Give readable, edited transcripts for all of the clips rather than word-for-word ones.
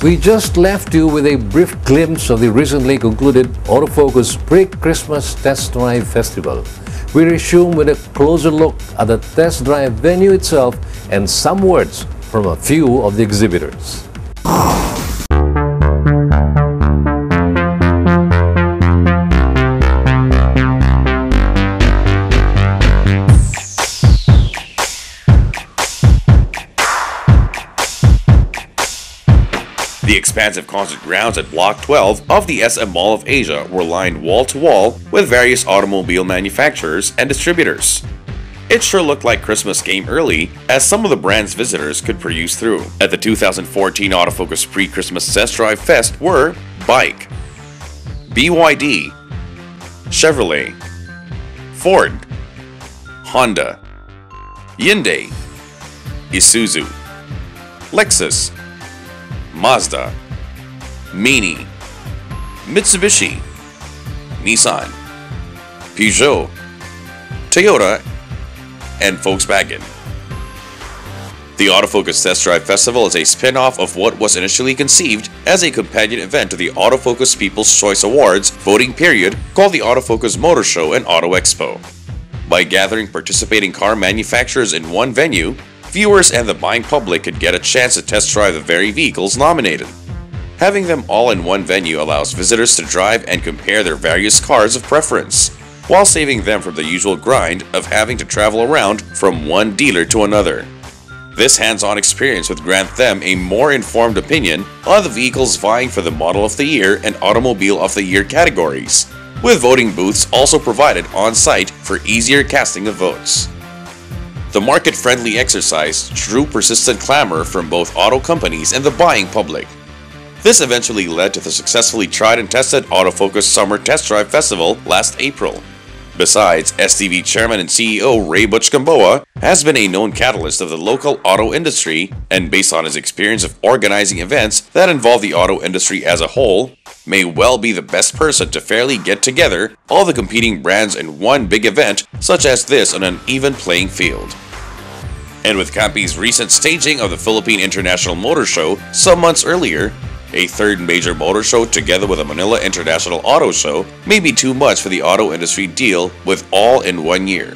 We just left you with a brief glimpse of the recently concluded Autofocus Pre-Christmas Test Drive Festival. We resume with a closer look at the test drive venue itself and some words from a few of the exhibitors. The expansive concert grounds at Block 12 of the SM Mall of Asia were lined wall-to-wall with various automobile manufacturers and distributors. It sure looked like Christmas came early, as some of the brand's visitors could peruse through. At the 2014 Autofocus Pre-Christmas Test Drive Fest were BAIC, BYD, Chevrolet, Ford, Honda, Hyundai, Isuzu, Lexus, Mazda, Mini, Mitsubishi, Nissan, Peugeot, Toyota, and Volkswagen. The Autofocus Test Drive Festival is a spin-off of what was initially conceived as a companion event to the Autofocus People's Choice Awards voting period called the Autofocus Motor Show and Auto Expo. By gathering participating car manufacturers in one venue, viewers and the buying public could get a chance to test drive the very vehicles nominated. Having them all in one venue allows visitors to drive and compare their various cars of preference, while saving them from the usual grind of having to travel around from one dealer to another. This hands-on experience would grant them a more informed opinion on the vehicles vying for the Model of the Year and Automobile of the Year categories, with voting booths also provided on-site for easier casting of votes. The market-friendly exercise drew persistent clamor from both auto companies and the buying public. This eventually led to the successfully tried and tested Autofocus Summer Test Drive Festival last April. Besides, STV Chairman and CEO Ray Butch Gamboa has been a known catalyst of the local auto industry, and based on his experience of organizing events that involve the auto industry as a whole, may well be the best person to fairly get together all the competing brands in one big event such as this on an even playing field. And with Campi's recent staging of the Philippine International Motor Show some months earlier, a third major motor show together with a Manila International Auto Show may be too much for the auto industry deal with all in 1 year.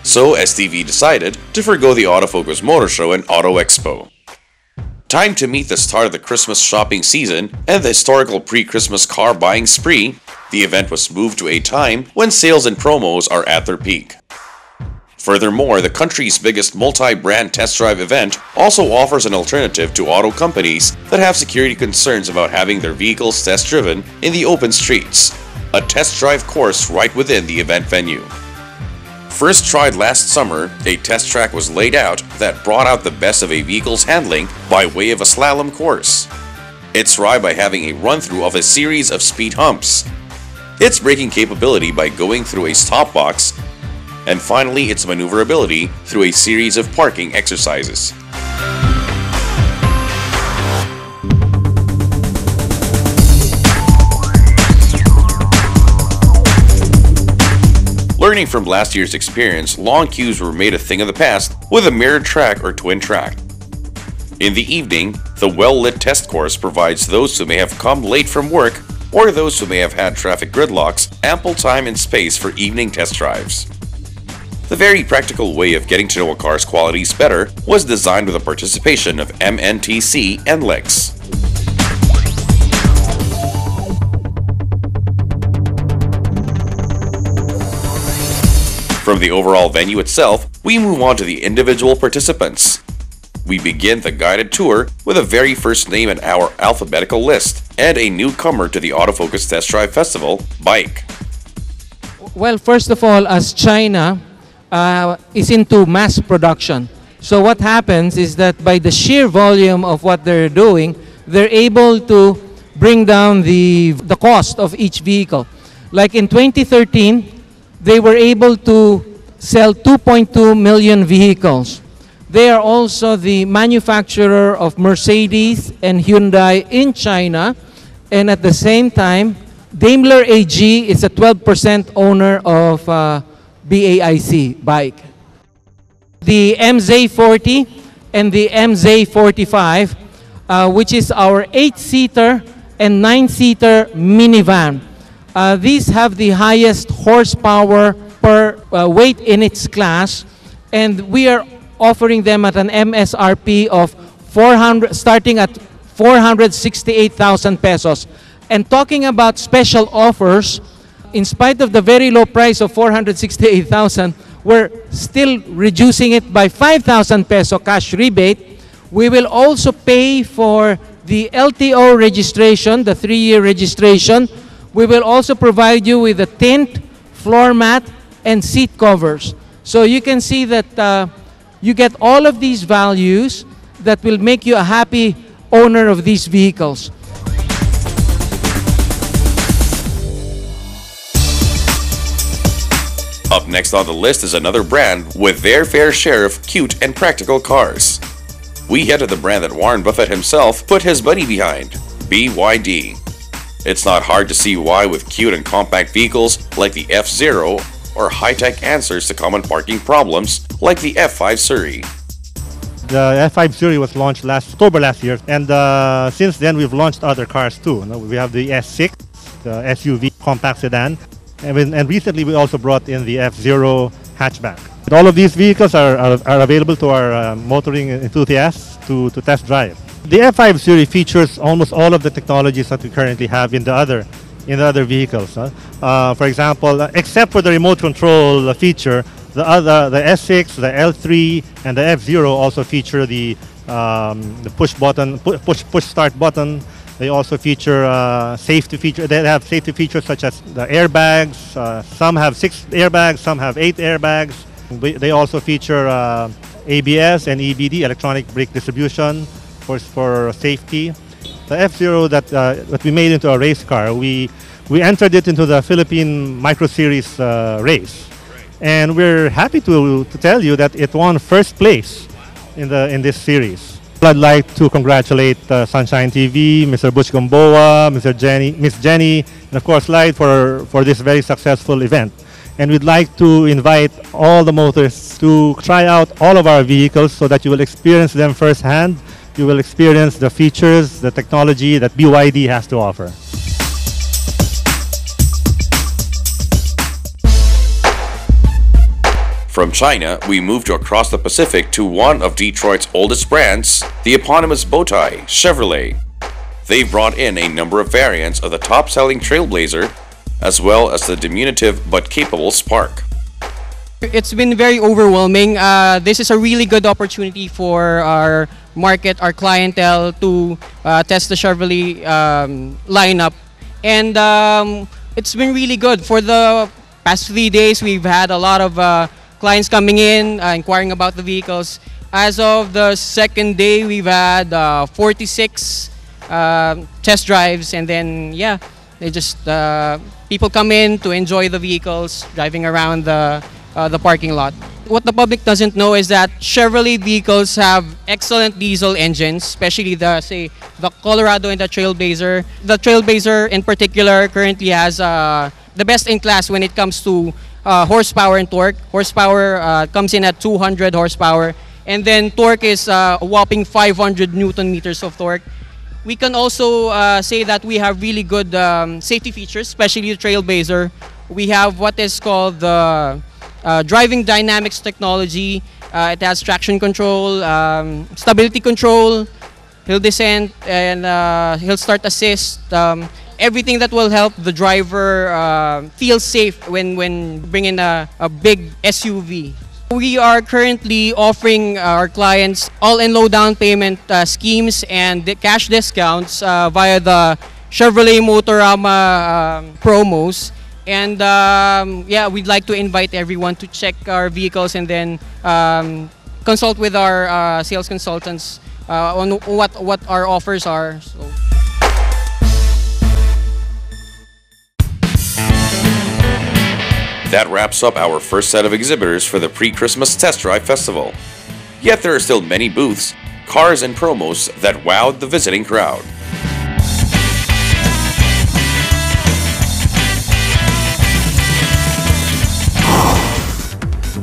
So STV decided to forgo the Autofocus Motor Show and Auto Expo. Time to meet the start of the Christmas shopping season and the historical pre-Christmas car buying spree, the event was moved to a time when sales and promos are at their peak. Furthermore, the country's biggest multi-brand test drive event also offers an alternative to auto companies that have security concerns about having their vehicles test driven in the open streets, a test drive course right within the event venue. First tried last summer, a test track was laid out that brought out the best of a vehicle's handling by way of a slalom course. It's tried by having a run-through of a series of speed humps, its braking capability by going through a stop box, and finally its maneuverability through a series of parking exercises. Learning from last year's experience, long queues were made a thing of the past with a mirrored track or twin track. In the evening, the well-lit test course provides those who may have come late from work or those who may have had traffic gridlocks ample time and space for evening test drives. The very practical way of getting to know a car's qualities better was designed with the participation of MNTC and Lex. From the overall venue itself, we move on to the individual participants. We begin the guided tour with the very first name in our alphabetical list and a newcomer to the Autofocus Test Drive Festival, BAIC. Well, first of all, as China is into mass production. So what happens is that by the sheer volume of what they're doing, they're able to bring down the cost of each vehicle. Like in 2013, they were able to sell 2.2 million vehicles. They are also the manufacturer of Mercedes and Hyundai in China, and at the same time, Daimler AG is a 12% owner of BAIC, BAIC. The MZ40 and the MZ45 which is our 8-seater and 9-seater minivan. These have the highest horsepower per weight in its class, and we are offering them at an MSRP of starting at 468,000 pesos. And talking about special offers, in spite of the very low price of 468,000, we're still reducing it by 5,000 peso cash rebate. We will also pay for the LTO registration, the 3-year registration. We will also provide you with a tint, floor mat, and seat covers. So you can see that you get all of these values that will make you a happy owner of these vehicles. Up next on the list is another brand with their fair share of cute and practical cars. We head to the brand that Warren Buffett himself put his money behind, BYD. It's not hard to see why with cute and compact vehicles like the F-Zero or high-tech answers to common parking problems like the F5 Series. The F5 Series was launched October last year, and since then we've launched other cars too. We have the S6, the SUV compact sedan, and recently we also brought in the F-Zero hatchback. And all of these vehicles are available to our motoring enthusiasts to test drive. The F5 Series features almost all of the technologies that we currently have in the other vehicles. For example, except for the remote control feature, the S6, the L3, and the F-Zero also feature the push start button. They also feature safety features. They have safety features such as the airbags. Some have 6 airbags, some have 8 airbags. They also feature ABS and EBD, electronic brake distribution, for safety. The F-Zero that we made into a race car, we entered it into the Philippine Micro Series race, and we're happy to tell you that it won first place in this series. I'd like to congratulate Sunshine TV, Mr. Butch Gamboa, Miss Jenny, and of course Light for this very successful event. And we'd like to invite all the motorists to try out all of our vehicles so that you will experience them firsthand. You will experience the features, the technology that BYD has to offer. From China, we move to across the Pacific to one of Detroit's oldest brands, the eponymous Bowtie, Chevrolet. They've brought in a number of variants of the top-selling Trailblazer, as well as the diminutive but capable Spark. It's been very overwhelming. This is a really good opportunity for our market, our clientele, to test the Chevrolet lineup. And it's been really good. For the past 3 days, we've had a lot of clients coming in, inquiring about the vehicles. As of the second day, we've had 46 test drives, and then yeah, they just people come in to enjoy the vehicles, driving around the parking lot. What the public doesn't know is that Chevrolet vehicles have excellent diesel engines, especially the Colorado and the Trailblazer. The Trailblazer in particular currently has the best in class when it comes to horsepower and torque. Horsepower comes in at 200 horsepower, and then torque is a whopping 500 Newton meters of torque. We can also say that we have really good safety features, especially the Trailblazer. We have what is called the driving dynamics technology. It has traction control, stability control, hill descent, and hill start assist. Everything that will help the driver feel safe when bringing a big SUV. We are currently offering our clients all-in low down payment schemes and cash discounts via the Chevrolet Motorama promos. And yeah, we'd like to invite everyone to check our vehicles and then consult with our sales consultants on what our offers are. So. That wraps up our first set of exhibitors for the pre-Christmas Test Drive Festival. Yet there are still many booths, cars, and promos that wowed the visiting crowd.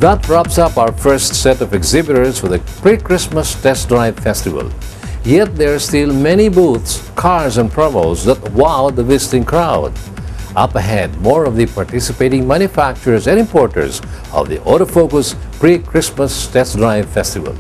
That wraps up our first set of exhibitors for the pre-Christmas Test Drive Festival. Yet there are still many booths, cars and promos that wow the visiting crowd. Up ahead, more of the participating manufacturers and importers of the Autofocus Pre-Christmas Test Drive Festival.